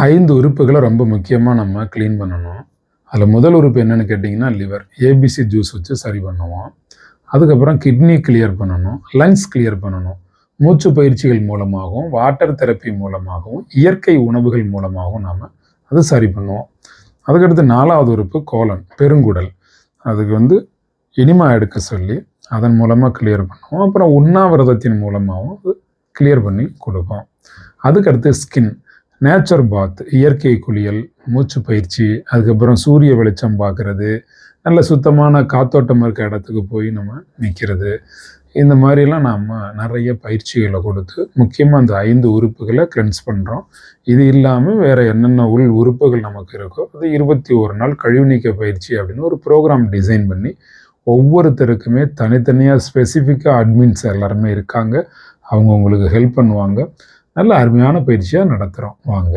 5 உறுப்புகள ரொம்ப முக்கியமா நம்ம கிளீன் பண்ணணும். அதுல முதல் உறுப்பு என்னன்னு கேட்டீங்கன்னா, லிவர். ஏபிசி ஜூஸ் வச்சு சரி பண்ணுவோம். அதுக்கப்புறம் கிட்னி கிளியர் பண்ணணும். லங்ஸ் கிளியர் பண்ணணும். மூச்சு பயிற்சிகள் மூலமாகவும், வாட்டர் தெரப்பி மூலமாகவும், இயற்கை உணவுகள் மூலமாகவும் நாம அத சரி பண்ணுவோம். அதுக்கடுத்து 4வது உறுப்பு கோலன், பெருங்குடல். அதுக்கு எனிமா எடுக்க சொல்லி, அதன் மூலமா கிளியர் பண்ணுவோம். அப்புறம் உண்ணாவிரதத்தின் மூலமாகவும் கிளியர் பண்ணி குடுப்போம். அதுக்கடுத்து ஸ்கின். நேச்சர் பாத், இயற்கை குளியல், மூச்சு பயிற்சி, அதுக்கப்புறம் சூரிய வெளிச்சம் பார்க்கறது, நல்ல சுத்தமான காத்தோட்டம் இருக்க இடத்துக்கு போய் நம்ம நிற்கிறது. இந்த மாதிரிலாம் நாம் நிறைய பயிற்சிகளை கொடுத்து முக்கியமாக அந்த 5 உறுப்புகளை கிளென்ஸ் பண்ணுறோம். இது இல்லாமல் வேறு என்னென்ன உறுப்புகள் நமக்கு இருக்கோ அது 21 நாள் கழிவு நீக்க பயிற்சி அப்படின்னு ஒரு ப்ரோக்ராம் டிசைன் பண்ணி ஒவ்வொருத்தருக்குமே தனித்தனியாக ஸ்பெசிஃபிக்காக அட்மின்ஸ் எல்லாருமே இருக்காங்க. அவங்க உங்களுக்கு ஹெல்ப் பண்ணுவாங்க. நல்ல அருமையான பயிற்சியாக நடத்துகிறோம் வாங்க.